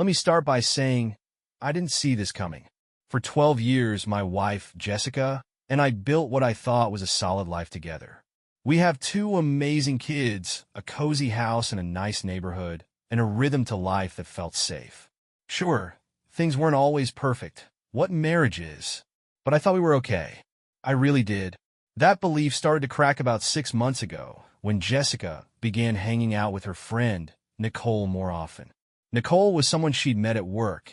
Let me start by saying I didn't see this coming. For 12 years, my wife, Jessica, and I built what I thought was a solid life together. We have two amazing kids, a cozy house in a nice neighborhood, and a rhythm to life that felt safe. Sure, things weren't always perfect. What marriage is. But I thought we were okay. I really did. That belief started to crack about 6 months ago, when Jessica began hanging out with her friend, Nicole, more often. Nicole was someone she'd met at work,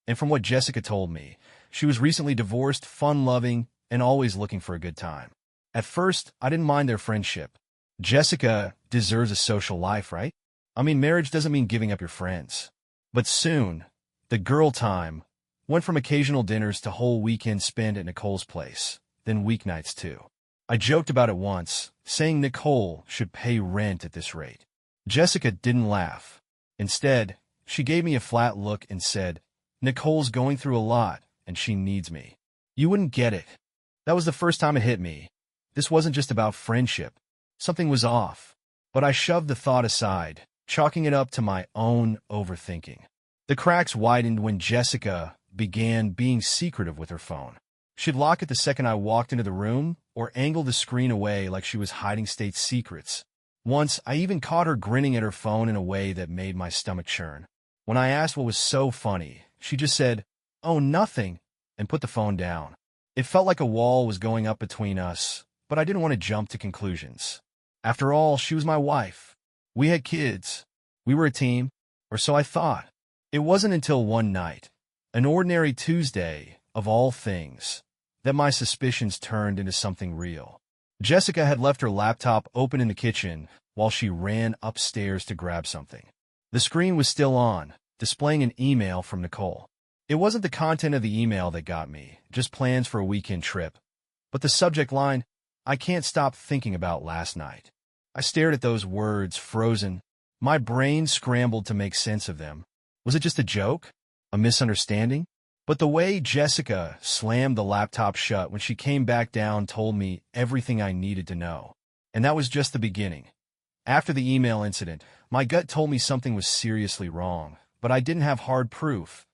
and from what Jessica told me, she was recently divorced, fun-loving, and always looking for a good time. At first, I didn't mind their friendship. Jessica deserves a social life, right? I mean, marriage doesn't mean giving up your friends. But soon, the girl time went from occasional dinners to whole weekends spent at Nicole's place, then weeknights too. I joked about it once, saying Nicole should pay rent at this rate. Jessica didn't laugh. Instead, she gave me a flat look and said, "Nicole's going through a lot, and she needs me." You wouldn't get it. That was the first time it hit me. This wasn't just about friendship. Something was off. But I shoved the thought aside, chalking it up to my own overthinking. The cracks widened when Jessica began being secretive with her phone. She'd lock it the second I walked into the room, or angle the screen away like she was hiding state secrets. Once, I even caught her grinning at her phone in a way that made my stomach churn. When I asked what was so funny, she just said, "Oh, nothing," and put the phone down. It felt like a wall was going up between us, but I didn't want to jump to conclusions. After all, she was my wife. We had kids. We were a team, or so I thought. It wasn't until one night, an ordinary Tuesday, of all things, that my suspicions turned into something real. Jessica had left her laptop open in the kitchen while she ran upstairs to grab something. The screen was still on, displaying an email from Nicole. It wasn't the content of the email that got me, just plans for a weekend trip. But the subject line, "I can't stop thinking about last night." I stared at those words, frozen. My brain scrambled to make sense of them. Was it just a joke? A misunderstanding? But the way Jessica slammed the laptop shut when she came back down told me everything I needed to know. And that was just the beginning. After the email incident, my gut told me something was seriously wrong, but I didn't have hard proof.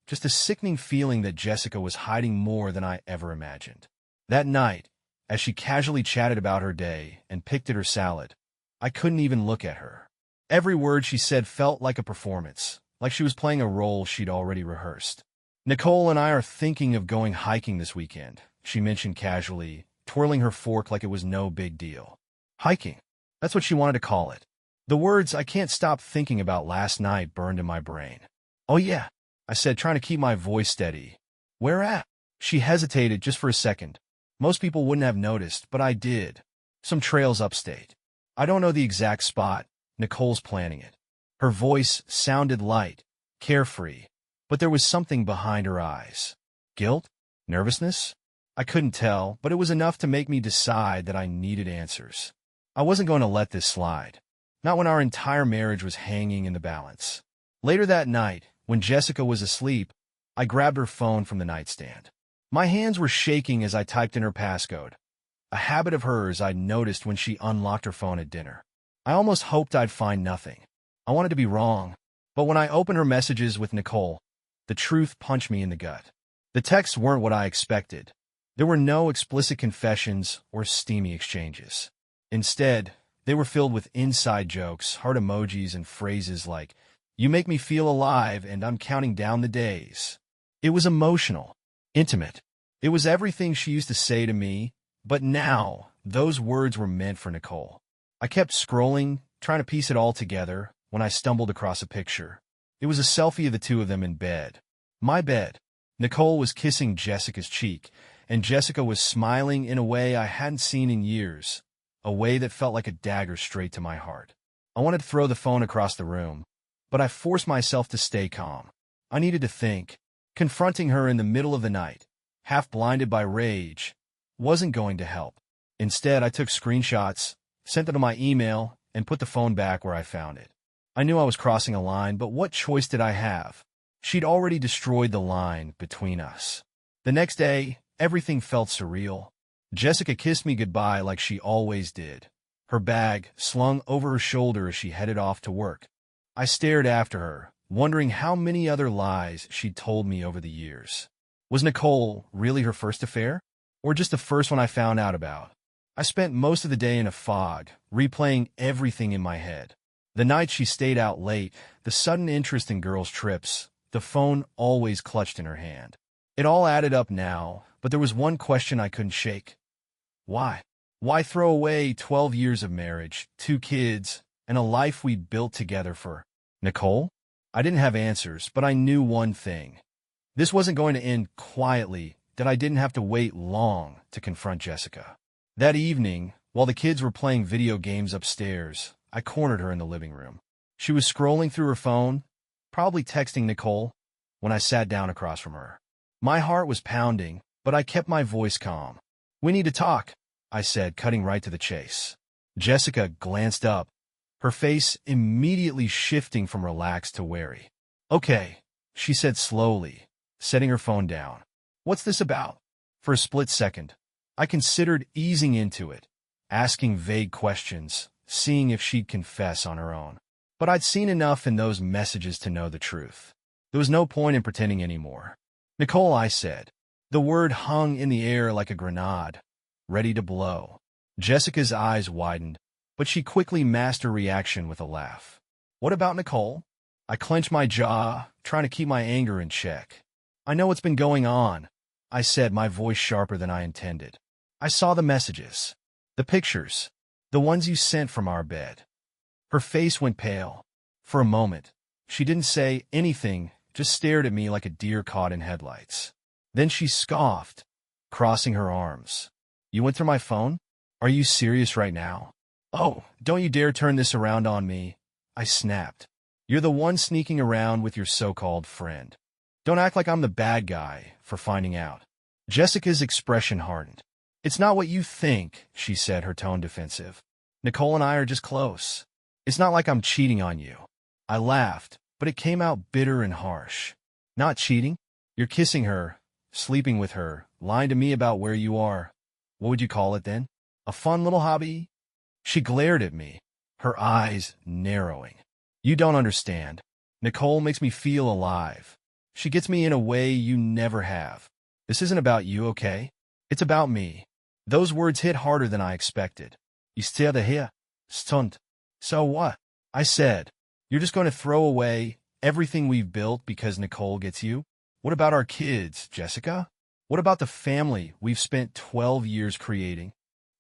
Just a sickening feeling that Jessica was hiding more than I ever imagined. That night, as she casually chatted about her day and picked at her salad, I couldn't even look at her. Every word she said felt like a performance, like she was playing a role she'd already rehearsed. "Nicole and I are thinking of going hiking this weekend," she mentioned casually, twirling her fork like it was no big deal. Hiking. That's what she wanted to call it. The words "I can't stop thinking about last night" burned in my brain. "Oh yeah," I said, trying to keep my voice steady. "Where at?" She hesitated just for a second. Most people wouldn't have noticed, but I did. "Some trails upstate. I don't know the exact spot. Nicole's planning it." Her voice sounded light, carefree, but there was something behind her eyes. Guilt? Nervousness? I couldn't tell, but it was enough to make me decide that I needed answers. I wasn't going to let this slide. Not when our entire marriage was hanging in the balance. Later that night, when Jessica was asleep, I grabbed her phone from the nightstand. My hands were shaking as I typed in her passcode, a habit of hers I'd noticed when she unlocked her phone at dinner. I almost hoped I'd find nothing. I wanted to be wrong. But when I opened her messages with Nicole, the truth punched me in the gut. The texts weren't what I expected. There were no explicit confessions or steamy exchanges. Instead, they were filled with inside jokes, heart emojis, and phrases like, "You make me feel alive and I'm counting down the days." It was emotional, intimate. It was everything she used to say to me, but now those words were meant for Nicole. I kept scrolling, trying to piece it all together, when I stumbled across a picture. It was a selfie of the two of them in bed. My bed. Nicole was kissing Jessica's cheek, and Jessica was smiling in a way I hadn't seen in years, a way that felt like a dagger straight to my heart. I wanted to throw the phone across the room, but I forced myself to stay calm. I needed to think. Confronting her in the middle of the night, half blinded by rage, wasn't going to help. Instead, I took screenshots, sent them to my email, and put the phone back where I found it. I knew I was crossing a line, but what choice did I have? She'd already destroyed the line between us. The next day, everything felt surreal. Jessica kissed me goodbye like she always did, her bag slung over her shoulder as she headed off to work. I stared after her, wondering how many other lies she'd told me over the years. Was Nicole really her first affair? Or just the first one I found out about? I spent most of the day in a fog, replaying everything in my head. The night she stayed out late, the sudden interest in girls' trips, the phone always clutched in her hand. It all added up now, but there was one question I couldn't shake. Why? Why throw away 12 years of marriage, 2 kids, and a life we'd built together for Nicole? I didn't have answers, but I knew one thing. This wasn't going to end quietly, that I didn't have to wait long to confront Jessica. That evening, while the kids were playing video games upstairs, I cornered her in the living room. She was scrolling through her phone, probably texting Nicole, when I sat down across from her. My heart was pounding, but I kept my voice calm. "We need to talk," I said, cutting right to the chase. Jessica glanced up, her face immediately shifting from relaxed to wary. "Okay," she said slowly, setting her phone down. "What's this about?" For a split second, I considered easing into it, asking vague questions, seeing if she'd confess on her own. But I'd seen enough in those messages to know the truth. There was no point in pretending anymore. "Nicole," I said. The word hung in the air like a grenade, ready to blow. Jessica's eyes widened, but she quickly masked her reaction with a laugh. "What about Nicole?" I clenched my jaw, trying to keep my anger in check. "I know what's been going on," I said, my voice sharper than I intended. "I saw the messages. The pictures. The ones you sent from our bed." Her face went pale. For a moment, she didn't say anything, just stared at me like a deer caught in headlights. Then she scoffed, crossing her arms. "You went through my phone? Are you serious right now?" "Oh, don't you dare turn this around on me," I snapped. "You're the one sneaking around with your so-called friend. Don't act like I'm the bad guy for finding out." Jessica's expression hardened. "It's not what you think," she said, her tone defensive. "Nicole and I are just close. It's not like I'm cheating on you." I laughed, but it came out bitter and harsh. "Not cheating? You're kissing her, sleeping with her, lying to me about where you are. What would you call it then? A fun little hobby?" She glared at me, her eyes narrowing. "You don't understand. Nicole makes me feel alive. She gets me in a way you never have. This isn't about you, okay? It's about me." Those words hit harder than I expected. "You still here? Stunt. So what?" I said. "You're just going to throw away everything we've built because Nicole gets you? What about our kids, Jessica? What about the family we've spent 12 years creating?"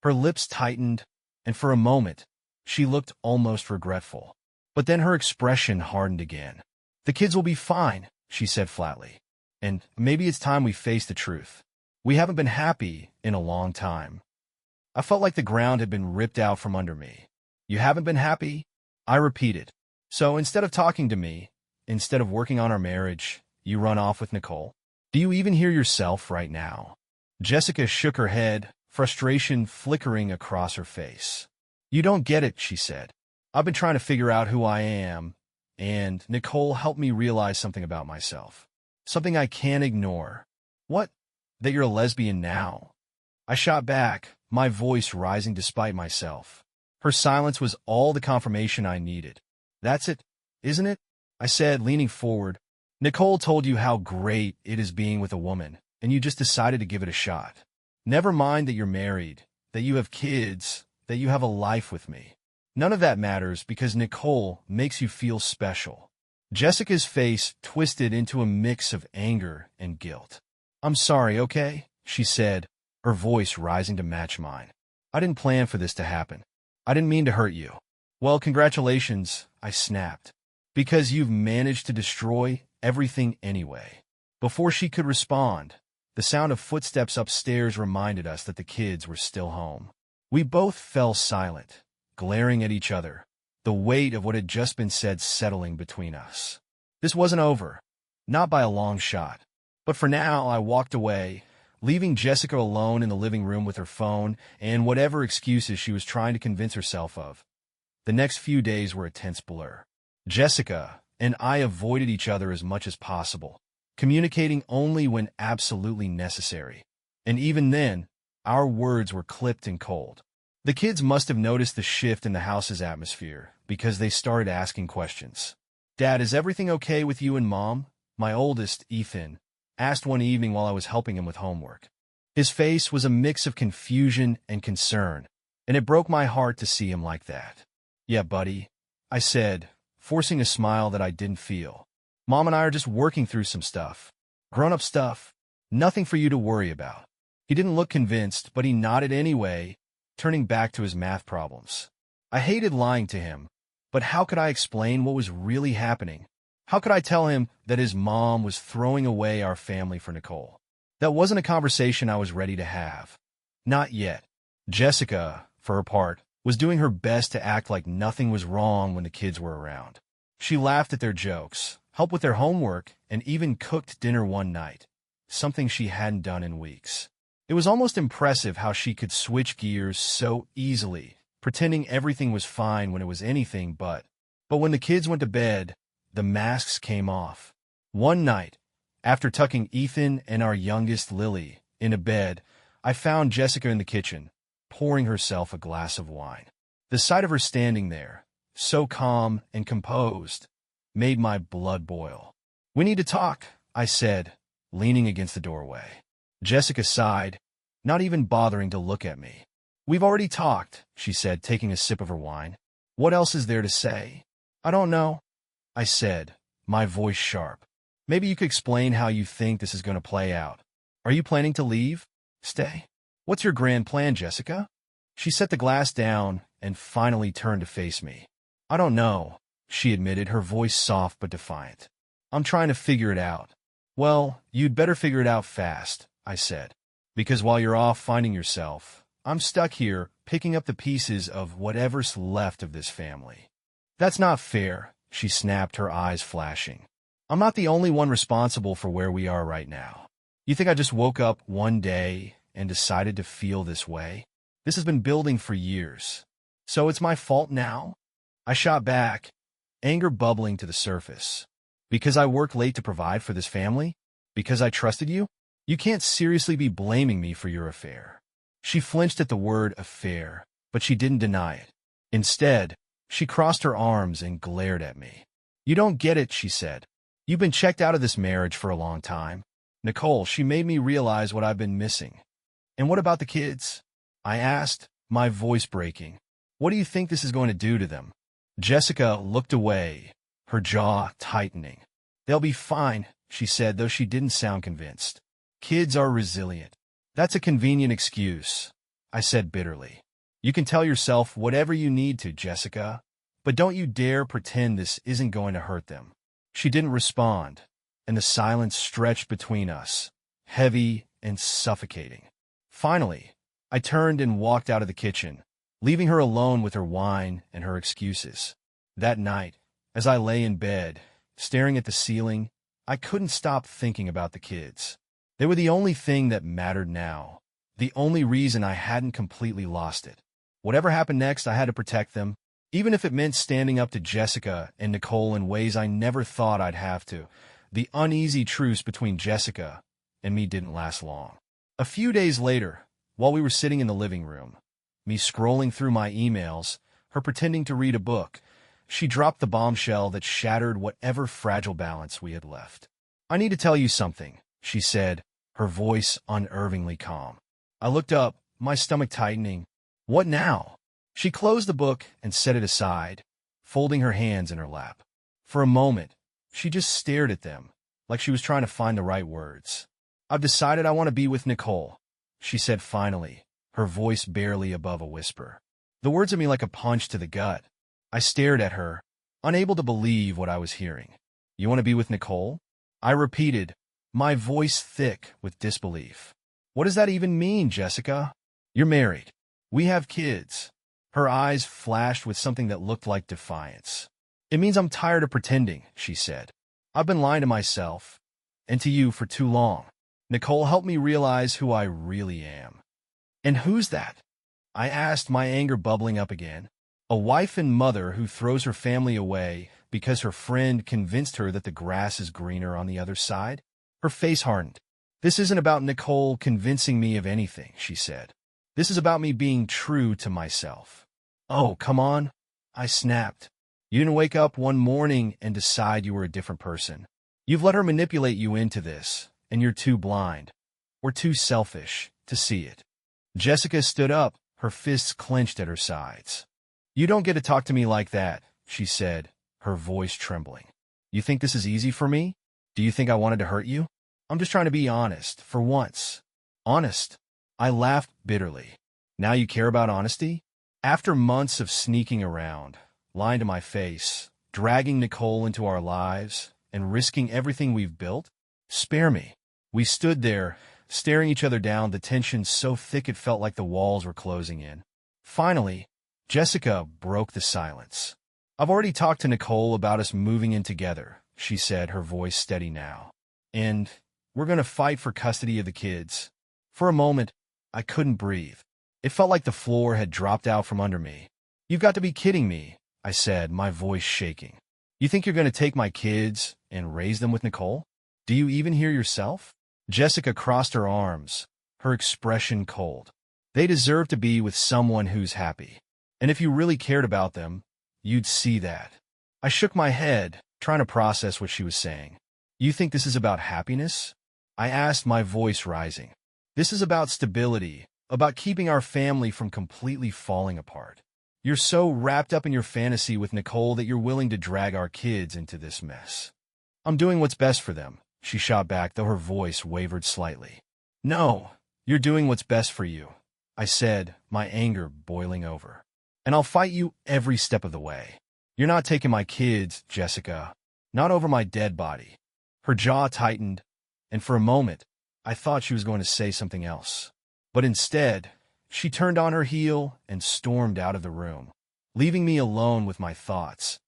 Her lips tightened, and for a moment, she looked almost regretful. But then her expression hardened again. "The kids will be fine," she said flatly. "And maybe it's time we face the truth. We haven't been happy in a long time." I felt like the ground had been ripped out from under me. "You haven't been happy?" I repeated. "So instead of talking to me, instead of working on our marriage, you run off with Nicole? Do you even hear yourself right now?" Jessica shook her head, frustration flickering across her face. "You don't get it," she said. "I've been trying to figure out who I am, and Nicole helped me realize something about myself. Something I can't ignore." "What? That you're a lesbian now?" I shot back, my voice rising despite myself. Her silence was all the confirmation I needed. "That's it, isn't it?" I said, leaning forward. "Nicole told you how great it is being with a woman, and you just decided to give it a shot. Never mind that you're married, that you have kids, that you have a life with me. None of that matters because Nicole makes you feel special." Jessica's face twisted into a mix of anger and guilt. "I'm sorry, okay?" she said, her voice rising to match mine. "I didn't plan for this to happen. I didn't mean to hurt you." "Well, congratulations," I snapped. "Because you've managed to destroy everything anyway." Before she could respond, the sound of footsteps upstairs reminded us that the kids were still home. We both fell silent, glaring at each other, the weight of what had just been said settling between us. This wasn't over, not by a long shot. But for now, I walked away, leaving Jessica alone in the living room with her phone and whatever excuses she was trying to convince herself of. The next few days were a tense blur. Jessica and I avoided each other as much as possible, communicating only when absolutely necessary. And even then, our words were clipped and cold. The kids must have noticed the shift in the house's atmosphere because they started asking questions. "Dad, is everything okay with you and Mom?" My oldest, Ethan, asked one evening while I was helping him with homework. His face was a mix of confusion and concern, and it broke my heart to see him like that. "Yeah, buddy," I said, forcing a smile that I didn't feel. "Mom and I are just working through some stuff. Grown-up stuff. Nothing for you to worry about." He didn't look convinced, but he nodded anyway, turning back to his math problems. I hated lying to him, but how could I explain what was really happening? How could I tell him that his mom was throwing away our family for Nicole? That wasn't a conversation I was ready to have. Not yet. Jessica, for her part, was doing her best to act like nothing was wrong when the kids were around. She laughed at their jokes, helped with their homework, and even cooked dinner one night, something she hadn't done in weeks. It was almost impressive how she could switch gears so easily, pretending everything was fine when it was anything but. But when the kids went to bed, the masks came off. One night, after tucking Ethan and our youngest, Lily, into bed, I found Jessica in the kitchen, pouring herself a glass of wine. The sight of her standing there, so calm and composed, made my blood boil. "We need to talk," I said, leaning against the doorway. Jessica sighed, not even bothering to look at me. "We've already talked," she said, taking a sip of her wine. "What else is there to say?" "I don't know," I said, my voice sharp. "Maybe you could explain how you think this is going to play out. Are you planning to leave? Stay? What's your grand plan, Jessica?" She set the glass down and finally turned to face me. "I don't know," she admitted, her voice soft but defiant. "I'm trying to figure it out." "Well, you'd better figure it out fast," I said. "Because while you're off finding yourself, I'm stuck here picking up the pieces of whatever's left of this family." "That's not fair," she snapped, her eyes flashing. "I'm not the only one responsible for where we are right now. You think I just woke up one day and decided to feel this way? This has been building for years. So it's my fault now?" I shot back, anger bubbling to the surface. "Because I worked late to provide for this family? Because I trusted you? You can't seriously be blaming me for your affair." She flinched at the word affair, but she didn't deny it. Instead, she crossed her arms and glared at me. "You don't get it," she said. "You've been checked out of this marriage for a long time. Nicole, she made me realize what I've been missing." "And what about the kids?" I asked, my voice breaking. "What do you think this is going to do to them?" Jessica looked away, her jaw tightening. "They'll be fine," she said, though she didn't sound convinced. "Kids are resilient." "That's a convenient excuse," I said bitterly. "You can tell yourself whatever you need to, Jessica, but don't you dare pretend this isn't going to hurt them." She didn't respond, and the silence stretched between us, heavy and suffocating. Finally, I turned and walked out of the kitchen, leaving her alone with her wine and her excuses. That night, as I lay in bed, staring at the ceiling, I couldn't stop thinking about the kids. They were the only thing that mattered now, the only reason I hadn't completely lost it. Whatever happened next, I had to protect them, even if it meant standing up to Jessica and Nicole in ways I never thought I'd have to. The uneasy truce between Jessica and me didn't last long. A few days later, while we were sitting in the living room, me scrolling through my emails, her pretending to read a book, she dropped the bombshell that shattered whatever fragile balance we had left. "I need to tell you something," she said, her voice unnervingly calm. I looked up, my stomach tightening. "What now?" She closed the book and set it aside, folding her hands in her lap. For a moment, she just stared at them, like she was trying to find the right words. "I've decided I want to be with Nicole," she said finally, her voice barely above a whisper. The words hit me like a punch to the gut. I stared at her, unable to believe what I was hearing. "You want to be with Nicole?" I repeated, my voice thick with disbelief. "What does that even mean, Jessica?" "You're married. We have kids." Her eyes flashed with something that looked like defiance. "It means I'm tired of pretending," she said. "I've been lying to myself, and to you for too long. Nicole helped me realize who I really am." "And who's that?" I asked, my anger bubbling up again. "A wife and mother who throws her family away because her friend convinced her that the grass is greener on the other side?" Her face hardened. "This isn't about Nicole convincing me of anything," she said. "This is about me being true to myself." "Oh, come on," I snapped. You didn't wake up one morning and decide you were a different person. You've let her manipulate you into this, and you're too blind, or too selfish, to see it. Jessica stood up, her fists clenched at her sides. You don't get to talk to me like that, she said, her voice trembling. You think this is easy for me? Do you think I wanted to hurt you? I'm just trying to be honest, for once. Honest? I laughed bitterly. Now you care about honesty? After months of sneaking around, lying to my face, dragging Nicole into our lives, and risking everything we've built? Spare me. We stood there, staring each other down, the tension so thick it felt like the walls were closing in. Finally, Jessica broke the silence. I've already talked to Nicole about us moving in together, she said, her voice steady now. And we're going to fight for custody of the kids. For a moment, I couldn't breathe. It felt like the floor had dropped out from under me. You've got to be kidding me, I said, my voice shaking. You think you're going to take my kids and raise them with Nicole? Do you even hear yourself? Jessica crossed her arms, her expression cold. They deserve to be with someone who's happy. And if you really cared about them, you'd see that. I shook my head, trying to process what she was saying. You think this is about happiness? I asked, my voice rising. This is about stability, about keeping our family from completely falling apart. You're so wrapped up in your fantasy with Nicole that you're willing to drag our kids into this mess. I'm doing what's best for them, she shot back, though her voice wavered slightly. No, you're doing what's best for you, I said, my anger boiling over. And I'll fight you every step of the way. You're not taking my kids, Jessica. Not over my dead body. Her jaw tightened, and for a moment, I thought she was going to say something else. But instead, she turned on her heel and stormed out of the room, leaving me alone with my thoughts,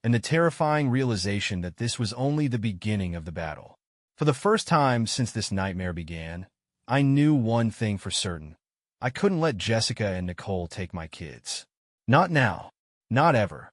and the terrifying realization that this was only the beginning of the battle. For the first time since this nightmare began, I knew one thing for certain. I couldn't let Jessica and Nicole take my kids. Not now. Not ever.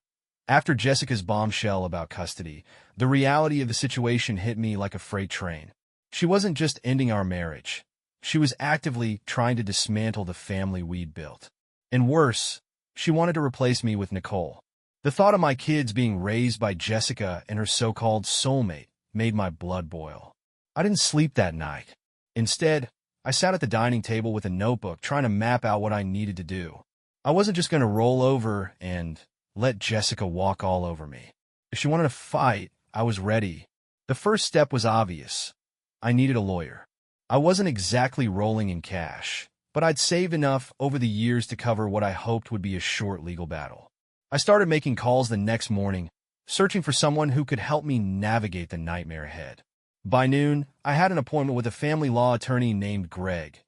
After Jessica's bombshell about custody, the reality of the situation hit me like a freight train. She wasn't just ending our marriage. She was actively trying to dismantle the family we'd built. And worse, she wanted to replace me with Nicole. The thought of my kids being raised by Jessica and her so-called soulmate made my blood boil. I didn't sleep that night. Instead, I sat at the dining table with a notebook trying to map out what I needed to do. I wasn't just going to roll over and let Jessica walk all over me. If she wanted to fight, I was ready. The first step was obvious. I needed a lawyer. I wasn't exactly rolling in cash, but I'd saved enough over the years to cover what I hoped would be a short legal battle. I started making calls the next morning, searching for someone who could help me navigate the nightmare ahead. By noon, I had an appointment with a family law attorney named Greg,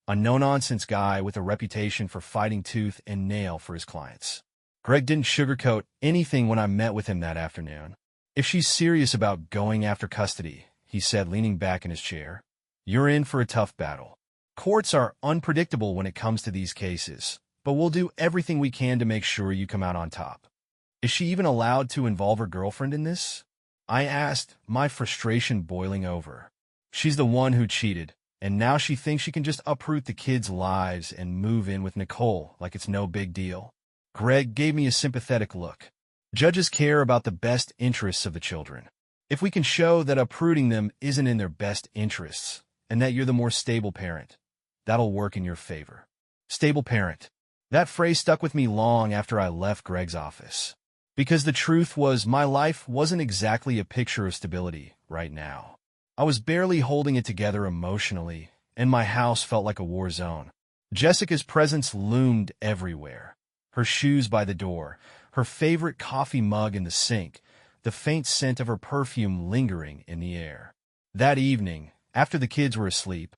a no-nonsense guy with a reputation for fighting tooth and nail for his clients. Greg didn't sugarcoat anything when I met with him that afternoon. If she's serious about going after custody, he said, leaning back in his chair, you're in for a tough battle. Courts are unpredictable when it comes to these cases, but we'll do everything we can to make sure you come out on top. Is she even allowed to involve her girlfriend in this? I asked, my frustration boiling over. She's the one who cheated, and now she thinks she can just uproot the kids' lives and move in with Nicole like it's no big deal. Greg gave me a sympathetic look. Judges care about the best interests of the children. If we can show that uprooting them isn't in their best interests, and that you're the more stable parent, that'll work in your favor. Stable parent. That phrase stuck with me long after I left Greg's office. Because the truth was, my life wasn't exactly a picture of stability right now. I was barely holding it together emotionally, and my house felt like a war zone. Jessica's presence loomed everywhere. Her shoes by the door, her favorite coffee mug in the sink, the faint scent of her perfume lingering in the air. That evening, after the kids were asleep,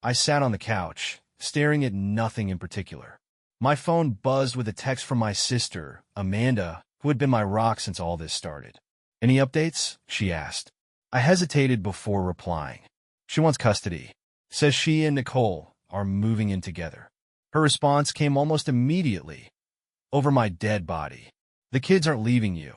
I sat on the couch, staring at nothing in particular. My phone buzzed with a text from my sister, Amanda, who had been my rock since all this started. Any updates? She asked. I hesitated before replying. She wants custody. Says she and Nicole are moving in together. Her response came almost immediately. Over my dead body. The kids aren't leaving you,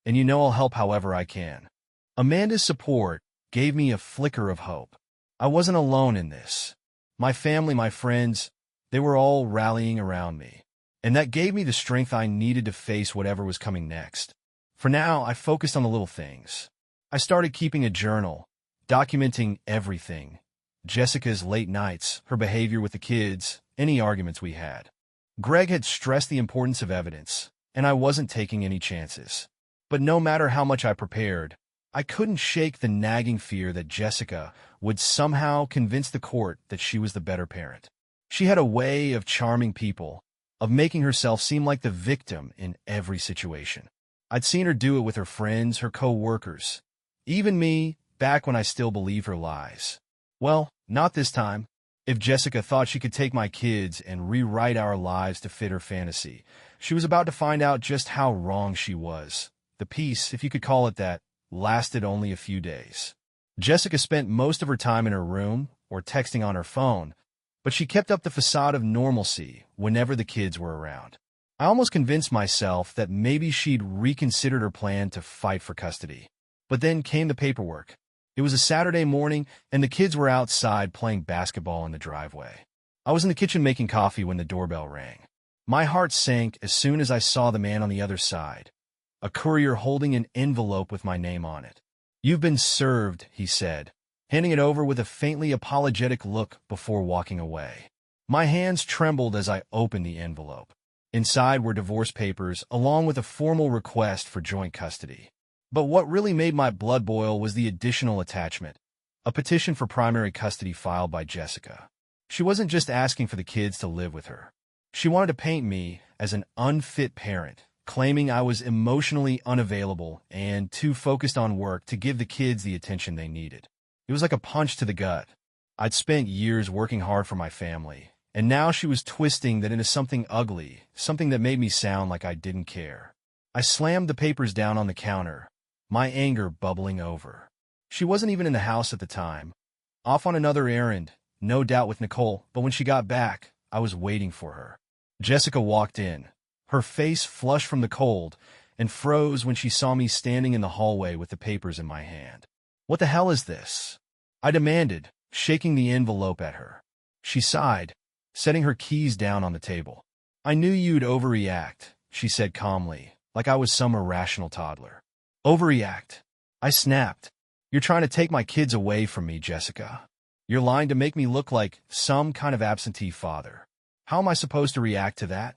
and you know I'll help however I can. Amanda's support gave me a flicker of hope. I wasn't alone in this. My family, my friends, they were all rallying around me, and that gave me the strength I needed to face whatever was coming next. For now, I focused on the little things. I started keeping a journal, documenting everything. Jessica's late nights, her behavior with the kids, any arguments we had. Greg had stressed the importance of evidence, and I wasn't taking any chances. But no matter how much I prepared, I couldn't shake the nagging fear that Jessica would somehow convince the court that she was the better parent. She had a way of charming people, of making herself seem like the victim in every situation. I'd seen her do it with her friends, her co-workers, even me, back when I still believed her lies. Well, not this time. If Jessica thought she could take my kids and rewrite our lives to fit her fantasy, she was about to find out just how wrong she was. The peace, if you could call it that, lasted only a few days. Jessica spent most of her time in her room or texting on her phone, but she kept up the facade of normalcy whenever the kids were around. I almost convinced myself that maybe she'd reconsidered her plan to fight for custody. But then came the paperwork. It was a Saturday morning, and the kids were outside playing basketball in the driveway. I was in the kitchen making coffee when the doorbell rang. My heart sank as soon as I saw the man on the other side, a courier holding an envelope with my name on it. "You've been served," he said, handing it over with a faintly apologetic look before walking away. My hands trembled as I opened the envelope. Inside were divorce papers, along with a formal request for joint custody. But what really made my blood boil was the additional attachment, a petition for primary custody filed by Jessica. She wasn't just asking for the kids to live with her. She wanted to paint me as an unfit parent, claiming I was emotionally unavailable and too focused on work to give the kids the attention they needed. It was like a punch to the gut. I'd spent years working hard for my family, and now she was twisting that into something ugly, something that made me sound like I didn't care. I slammed the papers down on the counter, my anger bubbling over. She wasn't even in the house at the time, off on another errand, no doubt with Nicole, but when she got back, I was waiting for her. Jessica walked in, her face flushed from the cold, and froze when she saw me standing in the hallway with the papers in my hand. "What the hell is this?" I demanded, shaking the envelope at her. She sighed, setting her keys down on the table. "I knew you'd overreact," she said calmly, like I was some irrational toddler. "Overreact?" I snapped. "You're trying to take my kids away from me, Jessica. You're lying to make me look like some kind of absentee father. How am I supposed to react to that?"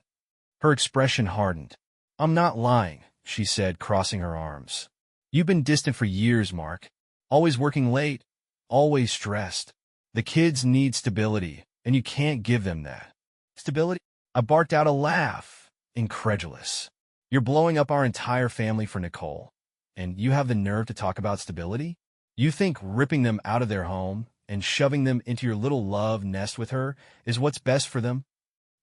Her expression hardened. "I'm not lying," she said, crossing her arms. "You've been distant for years, Mark. Always working late, always stressed. The kids need stability, and you can't give them that." "Stability?" I barked out a laugh, incredulous. "You're blowing up our entire family for Nicole, and you have the nerve to talk about stability? You think ripping them out of their home and shoving them into your little love nest with her is what's best for them?"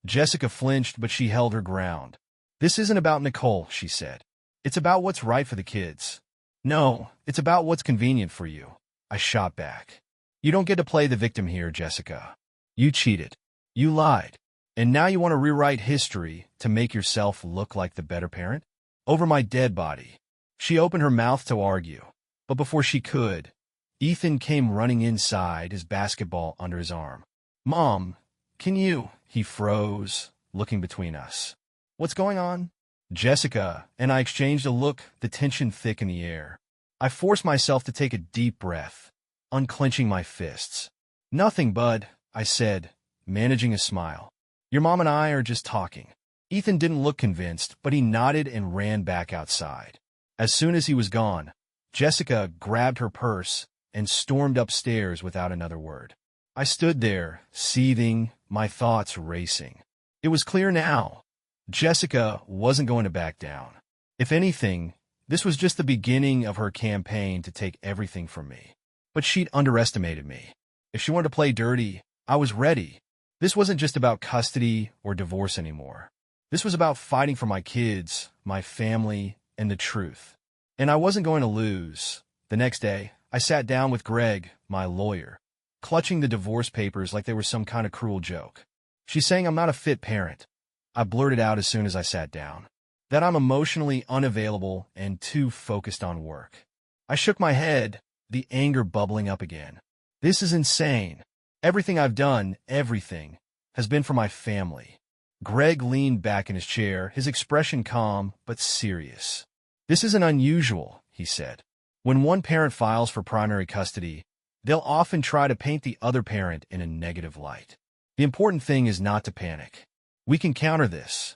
Jessica flinched, but she held her ground. "This isn't about Nicole," she said. "It's about what's right for the kids." "No, it's about what's convenient for you," I shot back. "You don't get to play the victim here, Jessica. You cheated. You lied. And now you want to rewrite history to make yourself look like the better parent? Over my dead body." She opened her mouth to argue, but before she could, Ethan came running inside, his basketball under his arm. "Mom, can you—" He froze, looking between us. "What's going on?" Jessica and I exchanged a look, the tension thick in the air. I forced myself to take a deep breath, unclenching my fists. "Nothing, bud," I said, managing a smile. "Your mom and I are just talking." Ethan didn't look convinced, but he nodded and ran back outside. As soon as he was gone, Jessica grabbed her purse and stormed upstairs without another word. I stood there, seething, my thoughts racing. It was clear now. Jessica wasn't going to back down. If anything, this was just the beginning of her campaign to take everything from me. But she'd underestimated me. If she wanted to play dirty, I was ready. This wasn't just about custody or divorce anymore. This was about fighting for my kids, my family, and the truth. And I wasn't going to lose. The next day, I sat down with Greg, my lawyer, clutching the divorce papers like they were some kind of cruel joke. "She's saying I'm not a fit parent," I blurted out as soon as I sat down. "That I'm emotionally unavailable and too focused on work." I shook my head, the anger bubbling up again. "This is insane. Everything I've done, everything, has been for my family." Greg leaned back in his chair, his expression calm but serious. This isn't unusual, he said. When one parent files for primary custody, they'll often try to paint the other parent in a negative light. The important thing is not to panic. We can counter this.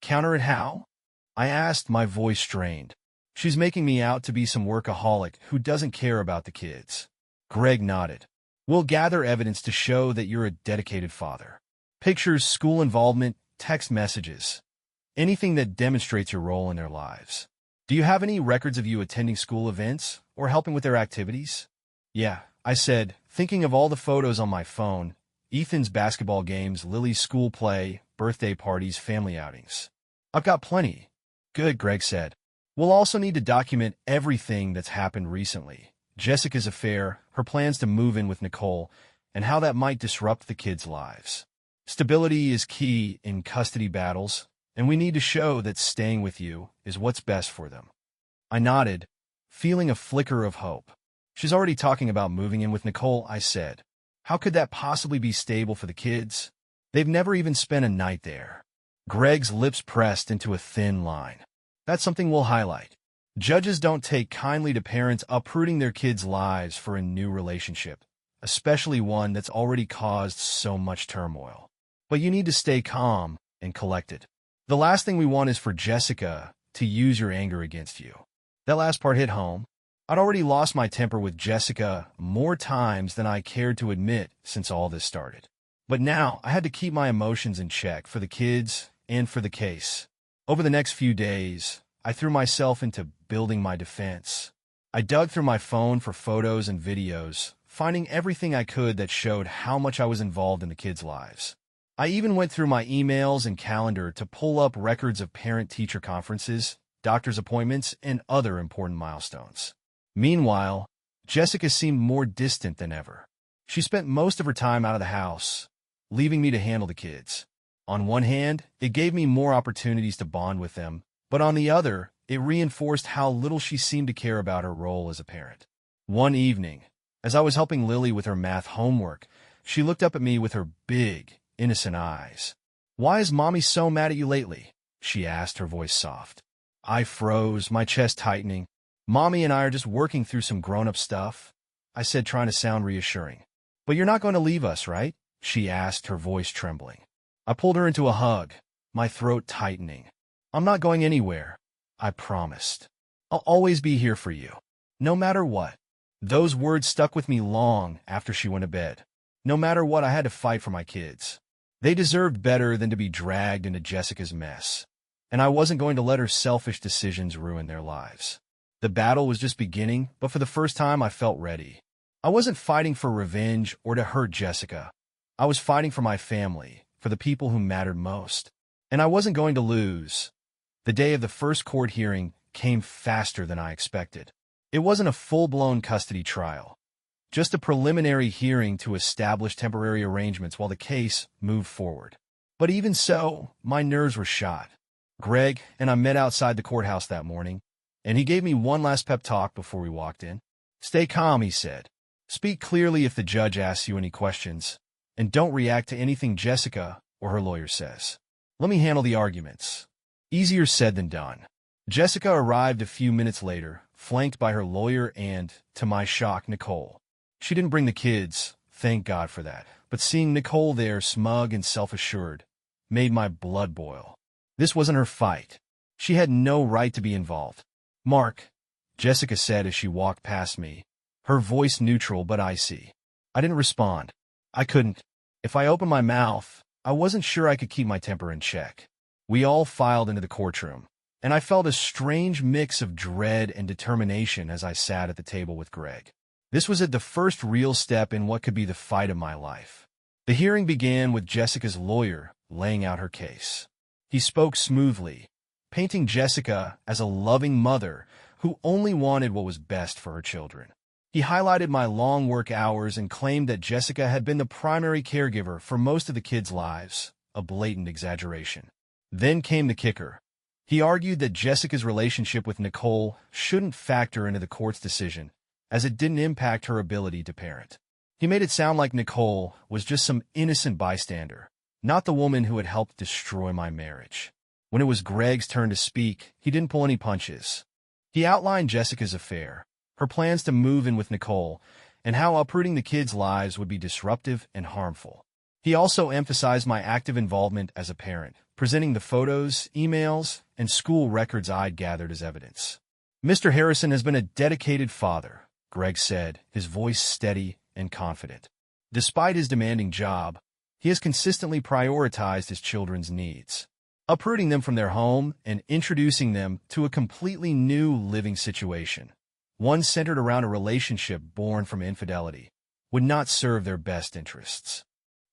Counter it how? I asked, my voice strained. She's making me out to be some workaholic who doesn't care about the kids. Greg nodded. We'll gather evidence to show that you're a dedicated father. Pictures, school involvement, text messages. Anything that demonstrates your role in their lives. Do you have any records of you attending school events or helping with their activities? Yeah, I said, thinking of all the photos on my phone. Ethan's basketball games, Lily's school play, birthday parties, family outings. I've got plenty. Good, Greg said. We'll also need to document everything that's happened recently. Jessica's affair, her plans to move in with Nicole, and how that might disrupt the kids' lives. Stability is key in custody battles, and we need to show that staying with you is what's best for them. I nodded, feeling a flicker of hope. She's already talking about moving in with Nicole, I said. How could that possibly be stable for the kids? They've never even spent a night there. Greg's lips pressed into a thin line. That's something we'll highlight. Judges don't take kindly to parents uprooting their kids' lives for a new relationship, especially one that's already caused so much turmoil. But you need to stay calm and collected. The last thing we want is for Jessica to use your anger against you. That last part hit home. I'd already lost my temper with Jessica more times than I cared to admit since all this started. But now I had to keep my emotions in check for the kids and for the case. Over the next few days, I threw myself into building my defense. I dug through my phone for photos and videos, finding everything I could that showed how much I was involved in the kids' lives. I even went through my emails and calendar to pull up records of parent-teacher conferences, doctor's appointments, and other important milestones. Meanwhile, Jessica seemed more distant than ever. She spent most of her time out of the house, leaving me to handle the kids. On one hand, it gave me more opportunities to bond with them, but on the other, it reinforced how little she seemed to care about her role as a parent. One evening, as I was helping Lily with her math homework, she looked up at me with her big, innocent eyes. "Why is Mommy so mad at you lately?" she asked, her voice soft. I froze, my chest tightening. "Mommy and I are just working through some grown-up stuff," I said, trying to sound reassuring. "But you're not going to leave us, right?" she asked, her voice trembling. I pulled her into a hug, my throat tightening. "I'm not going anywhere, I promised. I'll always be here for you, no matter what." Those words stuck with me long after she went to bed. No matter what, I had to fight for my kids. They deserved better than to be dragged into Jessica's mess, and I wasn't going to let her selfish decisions ruin their lives. The battle was just beginning, but for the first time I felt ready. I wasn't fighting for revenge or to hurt Jessica. I was fighting for my family, for the people who mattered most. And I wasn't going to lose. The day of the first court hearing came faster than I expected. It wasn't a full-blown custody trial, just a preliminary hearing to establish temporary arrangements while the case moved forward. But even so, my nerves were shot. Greg and I met outside the courthouse that morning, and he gave me one last pep talk before we walked in. "Stay calm," he said. "Speak clearly if the judge asks you any questions, and don't react to anything Jessica or her lawyer says. Let me handle the arguments." Easier said than done. Jessica arrived a few minutes later, flanked by her lawyer and, to my shock, Nicole. She didn't bring the kids, thank God for that, but seeing Nicole there, smug and self-assured, made my blood boil. This wasn't her fight. She had no right to be involved. "Mark," Jessica said as she walked past me, her voice neutral but icy. I didn't respond. I couldn't. If I opened my mouth, I wasn't sure I could keep my temper in check. We all filed into the courtroom, and I felt a strange mix of dread and determination as I sat at the table with Greg. This was the first real step in what could be the fight of my life. The hearing began with Jessica's lawyer laying out her case. He spoke smoothly, painting Jessica as a loving mother who only wanted what was best for her children. He highlighted my long work hours and claimed that Jessica had been the primary caregiver for most of the kids' lives, a blatant exaggeration. Then came the kicker. He argued that Jessica's relationship with Nicole shouldn't factor into the court's decision, as it didn't impact her ability to parent. He made it sound like Nicole was just some innocent bystander, not the woman who had helped destroy my marriage. When it was Greg's turn to speak, he didn't pull any punches. He outlined Jessica's affair, her plans to move in with Nicole, and how uprooting the kids' lives would be disruptive and harmful. He also emphasized my active involvement as a parent, presenting the photos, emails, and school records I'd gathered as evidence. Mr. Harrison has been a dedicated father, Greg said, his voice steady and confident. Despite his demanding job, he has consistently prioritized his children's needs, uprooting them from their home and introducing them to a completely new living situation, one centered around a relationship born from infidelity, would not serve their best interests.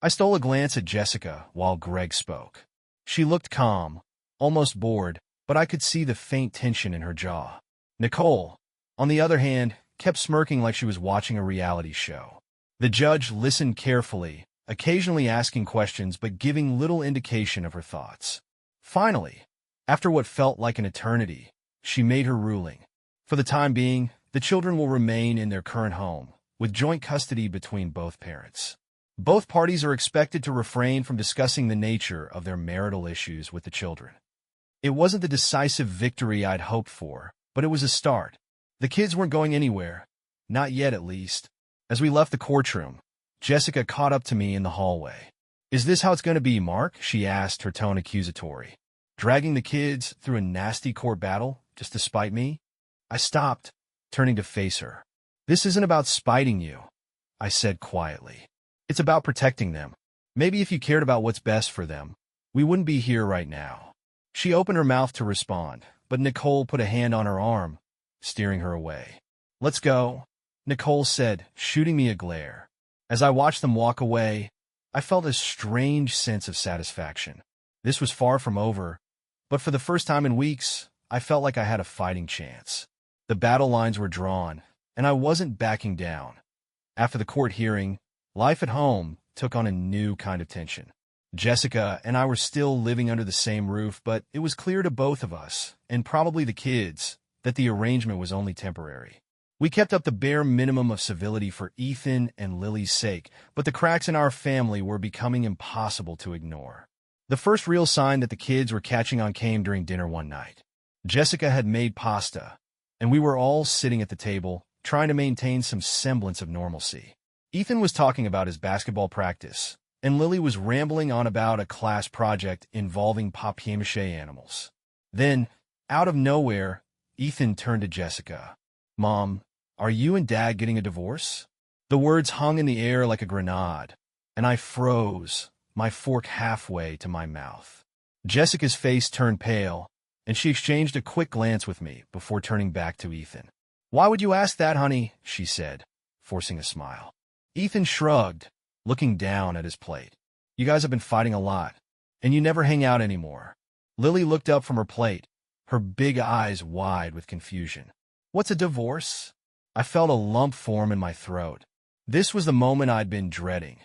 I stole a glance at Jessica while Greg spoke. She looked calm, almost bored, but I could see the faint tension in her jaw. Nicole, on the other hand, kept smirking like she was watching a reality show. The judge listened carefully, occasionally asking questions but giving little indication of her thoughts. Finally, after what felt like an eternity, she made her ruling. For the time being, the children will remain in their current home, with joint custody between both parents. Both parties are expected to refrain from discussing the nature of their marital issues with the children. It wasn't the decisive victory I'd hoped for, but it was a start. The kids weren't going anywhere. Not yet, at least. As we left the courtroom, Jessica caught up to me in the hallway. "Is this how it's going to be, Mark?" she asked, her tone accusatory. "Dragging the kids through a nasty court battle just to spite me?" I stopped, turning to face her. "This isn't about spiting you," I said quietly. "It's about protecting them. Maybe if you cared about what's best for them, we wouldn't be here right now." She opened her mouth to respond, but Nicole put a hand on her arm, steering her away. "Let's go," Nicole said, shooting me a glare. As I watched them walk away, I felt a strange sense of satisfaction. This was far from over, but for the first time in weeks, I felt like I had a fighting chance. The battle lines were drawn, and I wasn't backing down. After the court hearing, life at home took on a new kind of tension. Jessica and I were still living under the same roof, but it was clear to both of us, and probably the kids, that the arrangement was only temporary. We kept up the bare minimum of civility for Ethan and Lily's sake, but the cracks in our family were becoming impossible to ignore. The first real sign that the kids were catching on came during dinner one night. Jessica had made pasta, and we were all sitting at the table, trying to maintain some semblance of normalcy. Ethan was talking about his basketball practice, and Lily was rambling on about a class project involving papier-mâché animals. Then, out of nowhere, Ethan turned to Jessica. "Mom, are you and Dad getting a divorce?" The words hung in the air like a grenade, and I froze, my fork halfway to my mouth. Jessica's face turned pale, and she exchanged a quick glance with me before turning back to Ethan. "Why would you ask that, honey?" she said, forcing a smile. Ethan shrugged, looking down at his plate. "You guys have been fighting a lot, and you never hang out anymore." Lily looked up from her plate, her big eyes wide with confusion. "What's a divorce?" I felt a lump form in my throat. This was the moment I'd been dreading,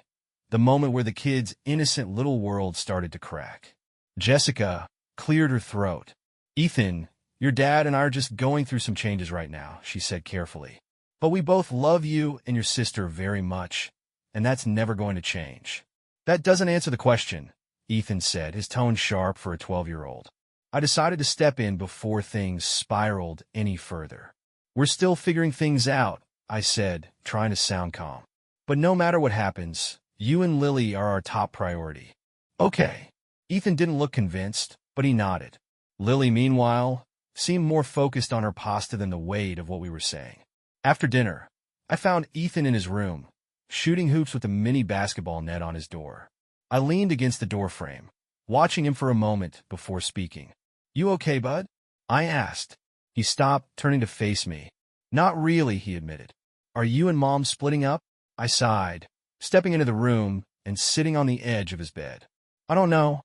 the moment where the kids' innocent little world started to crack. Jessica cleared her throat. "Ethan, your dad and I are just going through some changes right now," she said carefully. "But we both love you and your sister very much, and that's never going to change." "That doesn't answer the question," Ethan said, his tone sharp for a 12-year-old. I decided to step in before things spiraled any further. "We're still figuring things out," I said, trying to sound calm. "But no matter what happens, you and Lily are our top priority." "Okay." Ethan didn't look convinced, but he nodded. Lily, meanwhile, seemed more focused on her pasta than the weight of what we were saying. After dinner, I found Ethan in his room, shooting hoops with a mini basketball net on his door. I leaned against the doorframe, watching him for a moment before speaking. "You okay, bud?" I asked. He stopped, turning to face me. "Not really," he admitted. "Are you and Mom splitting up?" I sighed, stepping into the room and sitting on the edge of his bed. "I don't know,"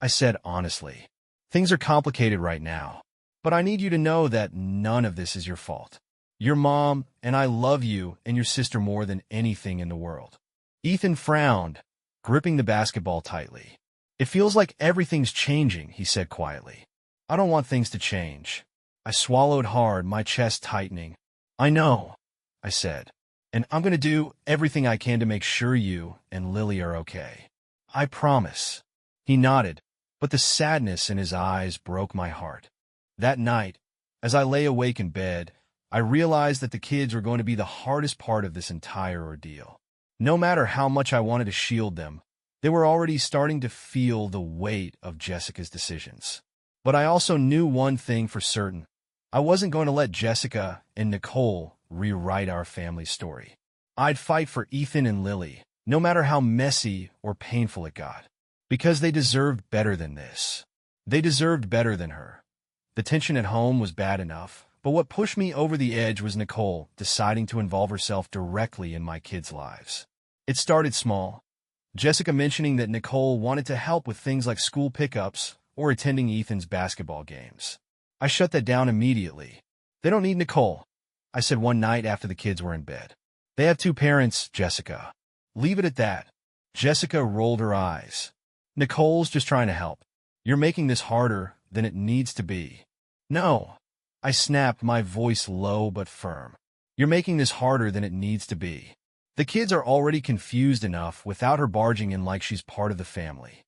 I said honestly. "Things are complicated right now, but I need you to know that none of this is your fault. Your mom and I love you and your sister more than anything in the world." Ethan frowned, gripping the basketball tightly. "It feels like everything's changing," he said quietly. "I don't want things to change." I swallowed hard, my chest tightening. "I know," I said, "and I'm going to do everything I can to make sure you and Lily are okay. I promise." He nodded, but the sadness in his eyes broke my heart. That night, As I lay awake in bed, I realized that the kids were going to be the hardest part of this entire ordeal. No matter how much I wanted to shield them, they were already starting to feel the weight of Jessica's decisions. But I also knew one thing for certain. I wasn't going to let Jessica and Nicole rewrite our family story. I'd fight for Ethan and Lily, no matter how messy or painful it got, because they deserved better than this. They deserved better than her. The tension at home was bad enough, but what pushed me over the edge was Nicole deciding to involve herself directly in my kids' lives. It started small. Jessica mentioning that Nicole wanted to help with things like school pickups or attending Ethan's basketball games. I shut that down immediately. They don't need Nicole, I said one night after the kids were in bed. They have two parents, Jessica. Leave it at that. Jessica rolled her eyes. Nicole's just trying to help. You're making this harder than it needs to be. No, I snapped, my voice low but firm. You're making this harder than it needs to be. The kids are already confused enough without her barging in like she's part of the family.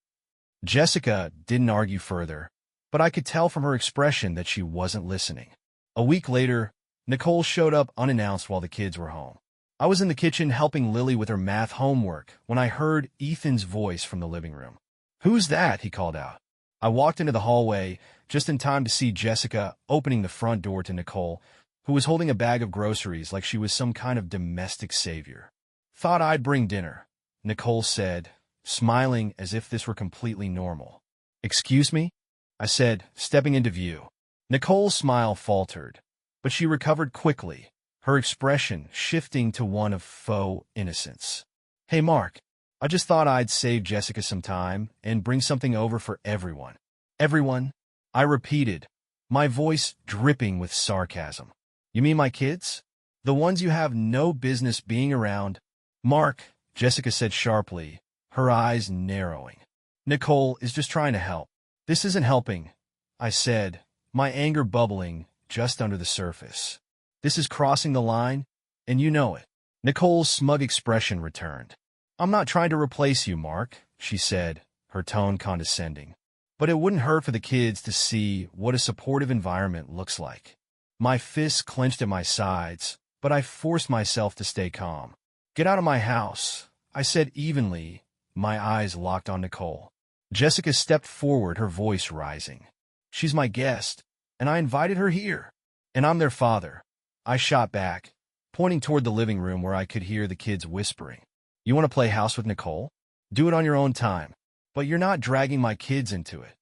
Jessica didn't argue further, but I could tell from her expression that she wasn't listening. A week later, Nicole showed up unannounced while the kids were home. I was in the kitchen helping Lily with her math homework when I heard Ethan's voice from the living room. "Who's that?" he called out. I walked into the hallway just in time to see Jessica opening the front door to Nicole, who was holding a bag of groceries like she was some kind of domestic savior. "Thought I'd bring dinner," Nicole said, smiling as if this were completely normal. "Excuse me?" I said, stepping into view. Nicole's smile faltered, but she recovered quickly, her expression shifting to one of faux innocence. "Hey, Mark, I just thought I'd save Jessica some time and bring something over for everyone." "Everyone?" I repeated, my voice dripping with sarcasm. "You mean my kids? The ones you have no business being around?" "Mark," Jessica said sharply, her eyes narrowing. "Nicole is just trying to help." "This isn't helping," I said, my anger bubbling just under the surface. "This is crossing the line, and you know it." Nicole's smug expression returned. "I'm not trying to replace you, Mark," she said, her tone condescending. "But it wouldn't hurt for the kids to see what a supportive environment looks like." My fists clenched at my sides, but I forced myself to stay calm. "Get out of my house," I said evenly, my eyes locked on Nicole. Jessica stepped forward, her voice rising. "She's my guest, and I invited her here. And I'm their father." I shot back, pointing toward the living room where I could hear the kids whispering. "You want to play house with Nicole? Do it on your own time. But you're not dragging my kids into it."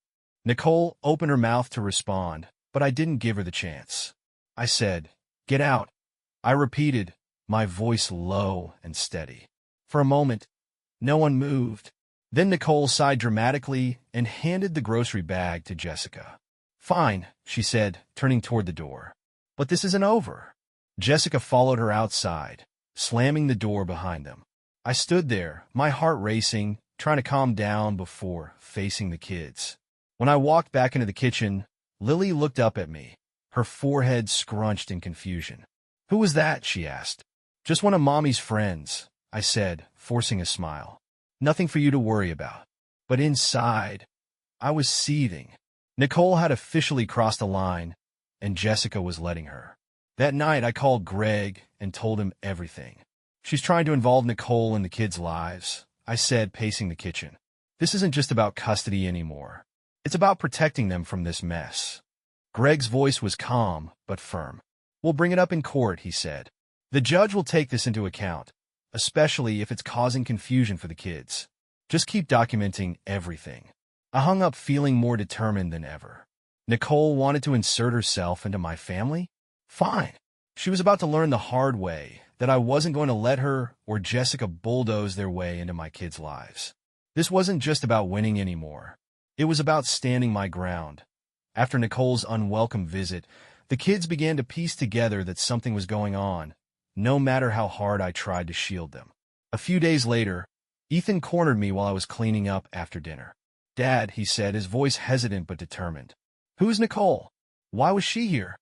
Nicole opened her mouth to respond, but I didn't give her the chance. I said, "Get out." I repeated, my voice low and steady. For a moment, no one moved. Then Nicole sighed dramatically and handed the grocery bag to Jessica. "Fine," she said, turning toward the door. "But this isn't over." Jessica followed her outside, slamming the door behind them. I stood there, my heart racing, trying to calm down before facing the kids. When I walked back into the kitchen, Lily looked up at me, her forehead scrunched in confusion. "Who was that?" she asked. "Just one of Mommy's friends," I said, forcing a smile. "Nothing for you to worry about." But inside, I was seething. Nicole had officially crossed the line, and Jessica was letting her. That night, I called Greg and told him everything. "She's trying to involve Nicole in the kids' lives," I said, pacing the kitchen. "This isn't just about custody anymore. It's about protecting them from this mess." Greg's voice was calm but firm. "We'll bring it up in court," he said. "The judge will take this into account, especially if it's causing confusion for the kids. Just keep documenting everything." I hung up feeling more determined than ever. Nicole wanted to insert herself into my family? Fine. She was about to learn the hard way that I wasn't going to let her or Jessica bulldoze their way into my kids' lives. This wasn't just about winning anymore. It was about standing my ground. After Nicole's unwelcome visit, the kids began to piece together that something was going on, no matter how hard I tried to shield them. A few days later, Ethan cornered me while I was cleaning up after dinner. "Dad," he said, his voice hesitant but determined. "Who's Nicole? Why was she here?"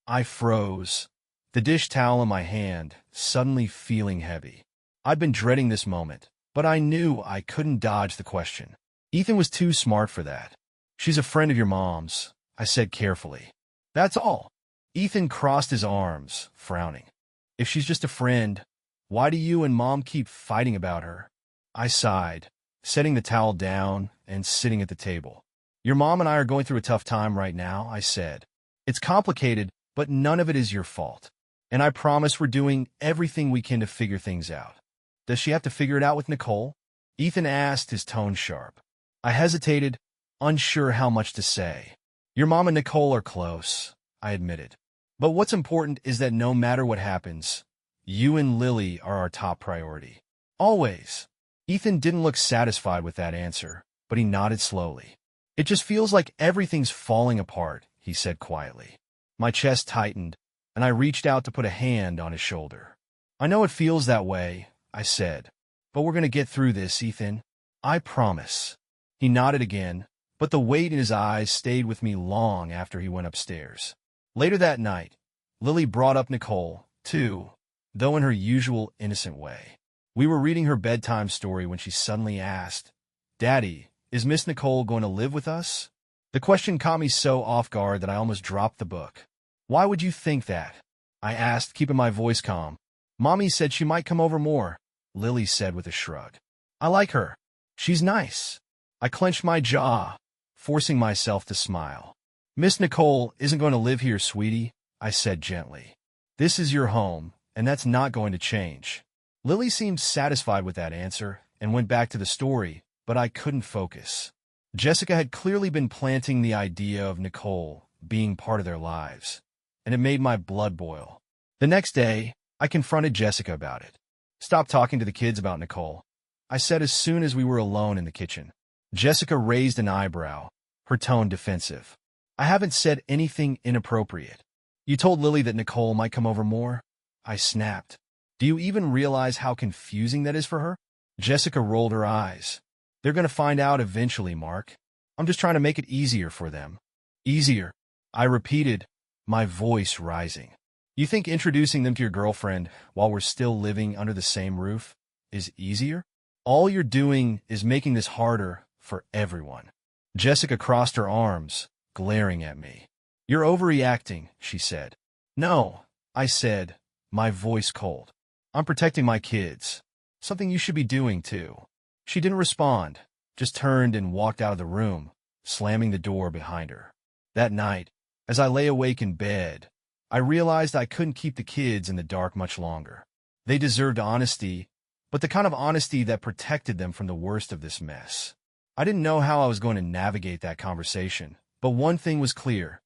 I froze, the dish towel in my hand, suddenly feeling heavy. I'd been dreading this moment, but I knew I couldn't dodge the question. Ethan was too smart for that. "She's a friend of your mom's," I said carefully. "That's all." Ethan crossed his arms, frowning. If she's just a friend, why do you and Mom keep fighting about her? I sighed, setting the towel down and sitting at the table. Your mom and I are going through a tough time right now, I said. It's complicated, but none of it is your fault. And I promise we're doing everything we can to figure things out. Does she have to figure it out with Nicole? Ethan asked, his tone sharp. I hesitated, unsure how much to say. Your mom and Nicole are close, I admitted. But what's important is that no matter what happens, you and Lily are our top priority. Always. Ethan didn't look satisfied with that answer, but he nodded slowly. It just feels like everything's falling apart, he said quietly. My chest tightened, and I reached out to put a hand on his shoulder. I know it feels that way, I said, but we're going to get through this, Ethan. I promise. He nodded again, but the weight in his eyes stayed with me long after he went upstairs. Later that night, Lily brought up Nicole, too, though in her usual innocent way. We were reading her bedtime story when she suddenly asked, Daddy, is Miss Nicole going to live with us? The question caught me so off guard that I almost dropped the book. Why would you think that? I asked, keeping my voice calm. Mommy said she might come over more, Lily said with a shrug. I like her. She's nice. I clenched my jaw, forcing myself to smile. Miss Nicole isn't going to live here, sweetie, I said gently. This is your home, and that's not going to change. Lily seemed satisfied with that answer and went back to the story, but I couldn't focus. Jessica had clearly been planting the idea of Nicole being part of their lives, and it made my blood boil. The next day, I confronted Jessica about it. Stop talking to the kids about Nicole, I said as soon as we were alone in the kitchen. Jessica raised an eyebrow, her tone defensive. I haven't said anything inappropriate. You told Lily that Nicole might come over more? I snapped. Do you even realize how confusing that is for her? Jessica rolled her eyes. They're going to find out eventually, Mark. I'm just trying to make it easier for them. Easier, I repeated, my voice rising. You think introducing them to your girlfriend while we're still living under the same roof is easier? All you're doing is making this harder for everyone. Jessica crossed her arms, glaring at me. You're overreacting, she said. No, I said, my voice cold. I'm protecting my kids. Something you should be doing, too. She didn't respond, just turned and walked out of the room, slamming the door behind her. That night, as I lay awake in bed, I realized I couldn't keep the kids in the dark much longer. They deserved honesty, but the kind of honesty that protected them from the worst of this mess. I didn't know how I was going to navigate that conversation, but one thing was clear.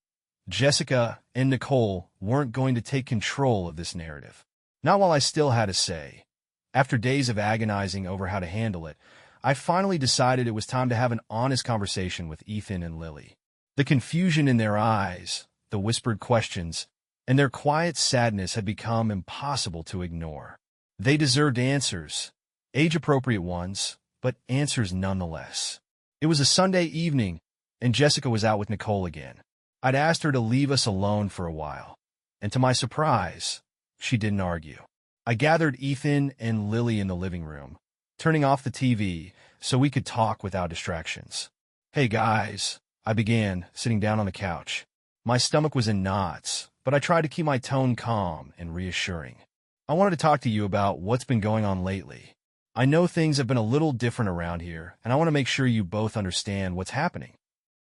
Jessica and Nicole weren't going to take control of this narrative. Not while I still had a say. After days of agonizing over how to handle it, I finally decided it was time to have an honest conversation with Ethan and Lily. The confusion in their eyes, the whispered questions, and their quiet sadness had become impossible to ignore. They deserved answers, age-appropriate ones, but answers nonetheless. It was a Sunday evening, and Jessica was out with Nicole again. I'd asked her to leave us alone for a while, and to my surprise, she didn't argue. I gathered Ethan and Lily in the living room, turning off the TV so we could talk without distractions. Hey guys, I began, sitting down on the couch. My stomach was in knots, but I tried to keep my tone calm and reassuring. I wanted to talk to you about what's been going on lately. I know things have been a little different around here, and I want to make sure you both understand what's happening.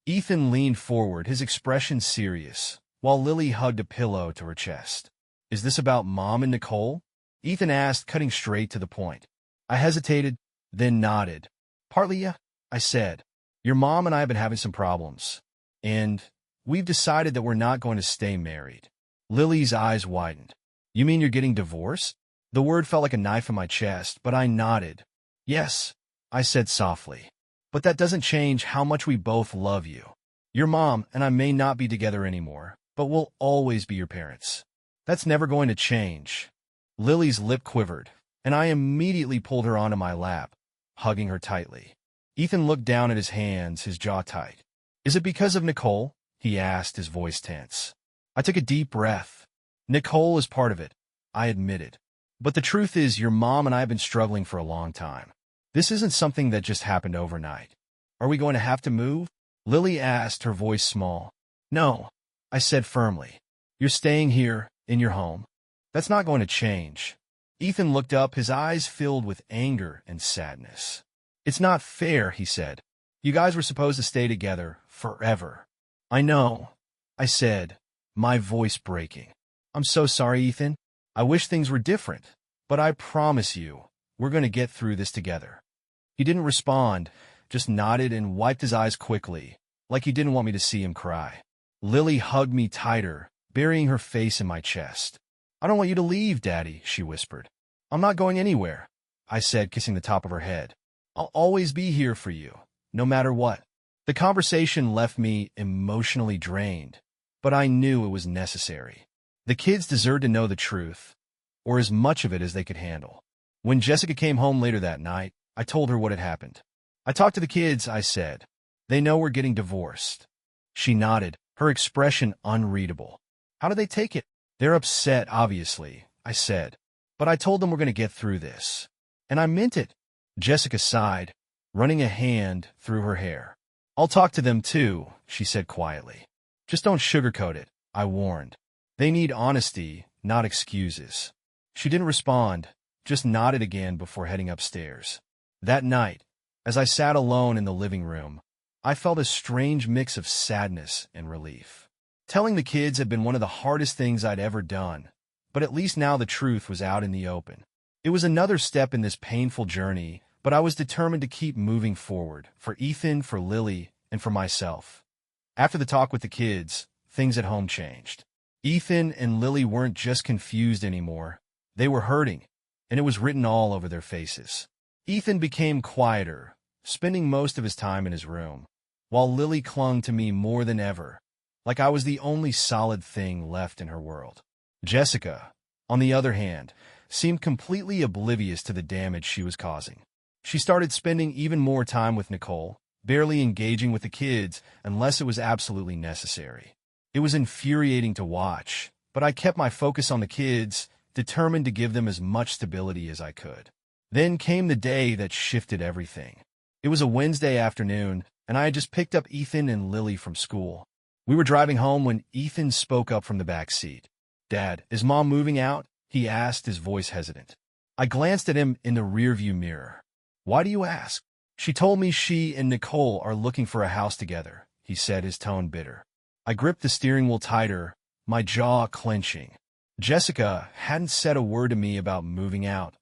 Ethan leaned forward, his expression serious, while Lily hugged a pillow to her chest. Is this about Mom and Nicole? Ethan asked, cutting straight to the point. I hesitated, then nodded. Partly, yeah, I said. Your mom and I have been having some problems, and we've decided that we're not going to stay married. Lily's eyes widened. You mean you're getting divorced? The word felt like a knife in my chest, but I nodded. Yes, I said softly. But that doesn't change how much we both love you. Your mom and I may not be together anymore, but we'll always be your parents. That's never going to change. Lily's lip quivered, and I immediately pulled her onto my lap, hugging her tightly. Ethan looked down at his hands, his jaw tight. Is it because of Nicole? He asked, his voice tense. I took a deep breath. Nicole is part of it, I admitted. But the truth is, your mom and I have been struggling for a long time. This isn't something that just happened overnight. Are we going to have to move? Lily asked, her voice small. No, I said firmly. You're staying here, in your home. That's not going to change. Ethan looked up, his eyes filled with anger and sadness. It's not fair, he said. You guys were supposed to stay together forever. I know, I said, my voice breaking. I'm so sorry, Ethan. I wish things were different, but I promise you, we're going to get through this together. He didn't respond, just nodded and wiped his eyes quickly, like he didn't want me to see him cry. Lily hugged me tighter, burying her face in my chest. I don't want you to leave, Daddy, she whispered. I'm not going anywhere, I said, kissing the top of her head. I'll always be here for you, no matter what. The conversation left me emotionally drained, but I knew it was necessary. The kids deserved to know the truth, or as much of it as they could handle. When Jessica came home later that night, I told her what had happened. I talked to the kids, I said. They know we're getting divorced. She nodded, her expression unreadable. How do they take it? They're upset, obviously, I said. But I told them we're going to get through this. And I meant it. Jessica sighed, running a hand through her hair. I'll talk to them too, she said quietly. Just don't sugarcoat it, I warned. They need honesty, not excuses. She didn't respond, just nodded again before heading upstairs. That night, as I sat alone in the living room, I felt a strange mix of sadness and relief. Telling the kids had been one of the hardest things I'd ever done, but at least now the truth was out in the open. It was another step in this painful journey, but I was determined to keep moving forward, for Ethan, for Lily, and for myself. After the talk with the kids, things at home changed. Ethan and Lily weren't just confused anymore. They were hurting, and it was written all over their faces. Ethan became quieter, spending most of his time in his room, while Lily clung to me more than ever, like I was the only solid thing left in her world. Jessica, on the other hand, seemed completely oblivious to the damage she was causing. She started spending even more time with Nicole, barely engaging with the kids unless it was absolutely necessary. It was infuriating to watch, but I kept my focus on the kids, determined to give them as much stability as I could. Then came the day that shifted everything. It was a Wednesday afternoon, and I had just picked up Ethan and Lily from school. We were driving home when Ethan spoke up from the back seat. Dad, is Mom moving out? He asked, his voice hesitant. I glanced at him in the rearview mirror. Why do you ask? She told me she and Nicole are looking for a house together, he said, his tone bitter. I gripped the steering wheel tighter, my jaw clenching. Jessica hadn't said a word to me about moving out,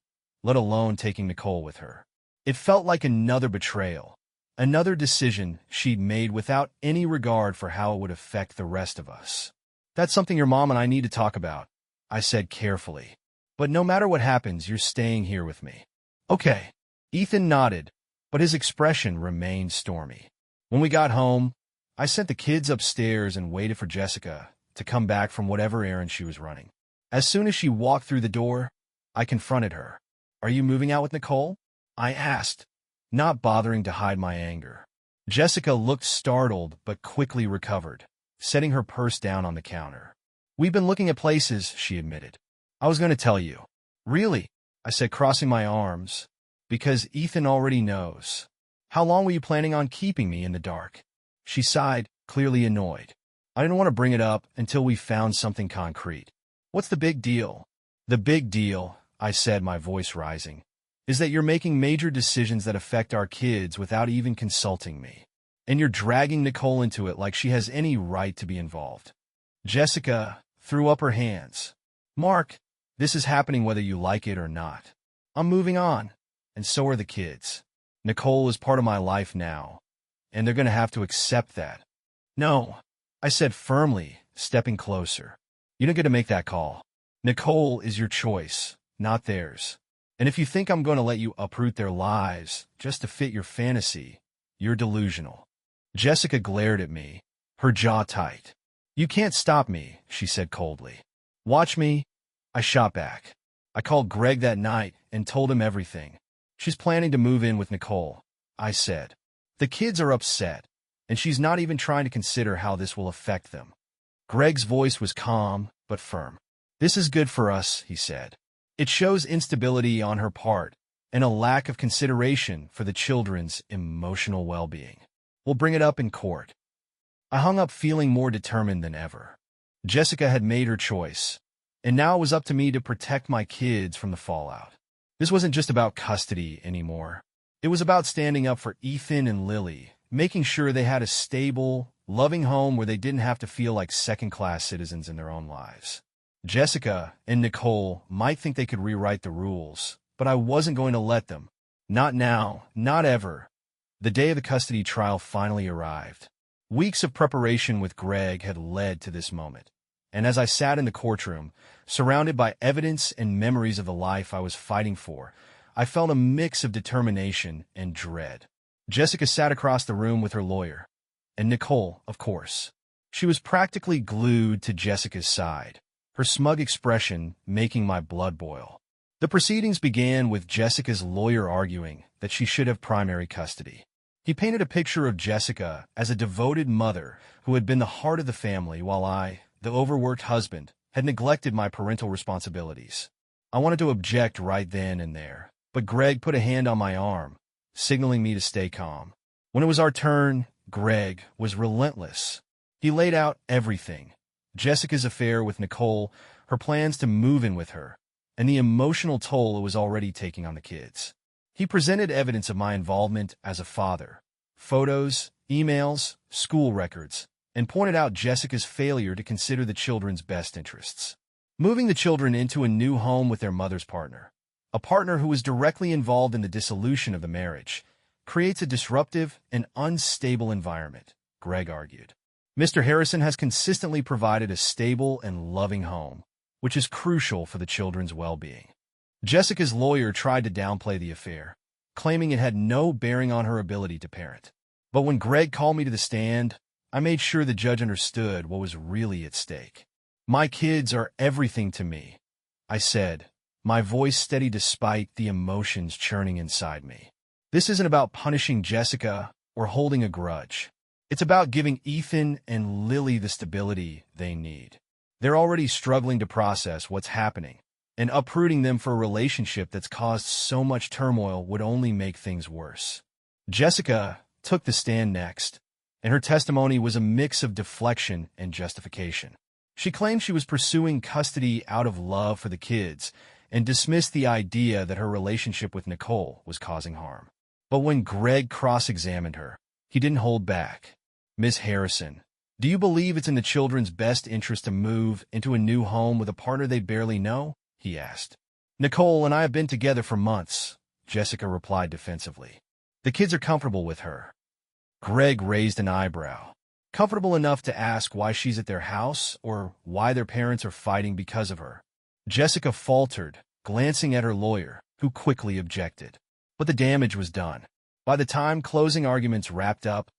let alone taking Nicole with her. It felt like another betrayal, another decision she'd made without any regard for how it would affect the rest of us. That's something your mom and I need to talk about, I said carefully. But no matter what happens, you're staying here with me. Okay. Ethan nodded, but his expression remained stormy. When we got home, I sent the kids upstairs and waited for Jessica to come back from whatever errand she was running. As soon as she walked through the door, I confronted her. Are you moving out with Nicole? I asked, not bothering to hide my anger. Jessica looked startled but quickly recovered, setting her purse down on the counter. We've been looking at places, she admitted. I was going to tell you. Really? I said, crossing my arms. Because Ethan already knows. How long were you planning on keeping me in the dark? She sighed, clearly annoyed. I didn't want to bring it up until we found something concrete. What's the big deal? The big deal, I said, my voice rising, is that you're making major decisions that affect our kids without even consulting me. And you're dragging Nicole into it like she has any right to be involved. Jessica threw up her hands. Mark, this is happening whether you like it or not. I'm moving on. And so are the kids. Nicole is part of my life now, and they're going to have to accept that. No, I said firmly, stepping closer. You don't get to make that call. Nicole is your choice, not theirs. And if you think I'm going to let you uproot their lives just to fit your fantasy, you're delusional. Jessica glared at me, her jaw tight. You can't stop me, she said coldly. Watch me. I shot back. I called Greg that night and told him everything. She's planning to move in with Nicole, I said. The kids are upset, and she's not even trying to consider how this will affect them. Greg's voice was calm but firm. This is good for us, he said. It shows instability on her part and a lack of consideration for the children's emotional well-being. We'll bring it up in court. I hung up feeling more determined than ever. Jessica had made her choice, and now it was up to me to protect my kids from the fallout. This wasn't just about custody anymore. It was about standing up for Ethan and Lily, making sure they had a stable, loving home where they didn't have to feel like second-class citizens in their own lives. Jessica and Nicole might think they could rewrite the rules, but I wasn't going to let them. Not now, not ever. The day of the custody trial finally arrived. Weeks of preparation with Greg had led to this moment, and as I sat in the courtroom, surrounded by evidence and memories of the life I was fighting for, I felt a mix of determination and dread. Jessica sat across the room with her lawyer, and Nicole, of course. She was practically glued to Jessica's side, her smug expression making my blood boil. The proceedings began with Jessica's lawyer arguing that she should have primary custody. He painted a picture of Jessica as a devoted mother who had been the heart of the family while I, the overworked husband, had neglected my parental responsibilities. I wanted to object right then and there, but Greg put a hand on my arm, signaling me to stay calm. When it was our turn, Greg was relentless. He laid out everything: Jessica's affair with Nicole, her plans to move in with her, and the emotional toll it was already taking on the kids. He presented evidence of my involvement as a father: photos, emails, school records, and pointed out Jessica's failure to consider the children's best interests. Moving the children into a new home with their mother's partner, a partner who was directly involved in the dissolution of the marriage, creates a disruptive and unstable environment, Greg argued. Mr. Harrison has consistently provided a stable and loving home, which is crucial for the children's well-being. Jessica's lawyer tried to downplay the affair, claiming it had no bearing on her ability to parent. But when Greg called me to the stand, I made sure the judge understood what was really at stake. "My kids are everything to me," I said, my voice steady despite the emotions churning inside me. "This isn't about punishing Jessica or holding a grudge. It's about giving Ethan and Lily the stability they need. They're already struggling to process what's happening, and uprooting them for a relationship that's caused so much turmoil would only make things worse." Jessica took the stand next, and her testimony was a mix of deflection and justification. She claimed she was pursuing custody out of love for the kids and dismissed the idea that her relationship with Nicole was causing harm. But when Greg cross-examined her, he didn't hold back. "Ms. Harrison, do you believe it's in the children's best interest to move into a new home with a partner they barely know?" he asked. "Nicole and I have been together for months," Jessica replied defensively. "The kids are comfortable with her." Greg raised an eyebrow. Comfortable enough to ask why she's at their house or why their parents are fighting because of her. Jessica faltered, glancing at her lawyer, who quickly objected. But the damage was done. By the time closing arguments wrapped up,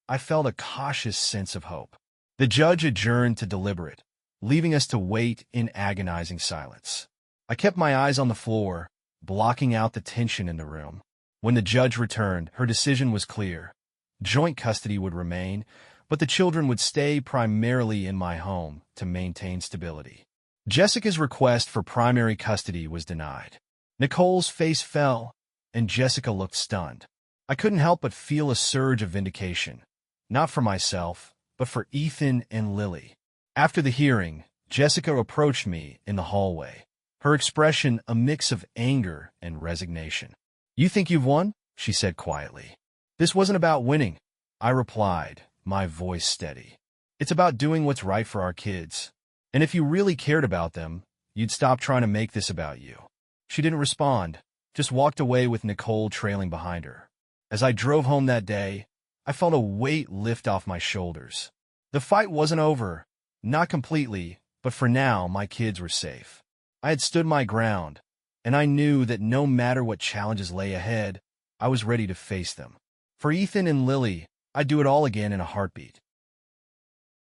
I felt a cautious sense of hope. The judge adjourned to deliberate, leaving us to wait in agonizing silence. I kept my eyes on the floor, blocking out the tension in the room. When the judge returned, her decision was clear. Joint custody would remain, but the children would stay primarily in my home to maintain stability. Jessica's request for primary custody was denied. Nicole's face fell, and Jessica looked stunned. I couldn't help but feel a surge of vindication, not for myself, but for Ethan and Lily. After the hearing, Jessica approached me in the hallway, her expression a mix of anger and resignation. "You think you've won?" she said quietly. "This wasn't about winning," I replied, my voice steady. "It's about doing what's right for our kids. And if you really cared about them, you'd stop trying to make this about you." She didn't respond, just walked away with Nicole trailing behind her. As I drove home that day, I felt a weight lift off my shoulders. The fight wasn't over, not completely, but for now my kids were safe. I had stood my ground, and I knew that no matter what challenges lay ahead, I was ready to face them. For Ethan and Lily, I'd do it all again in a heartbeat.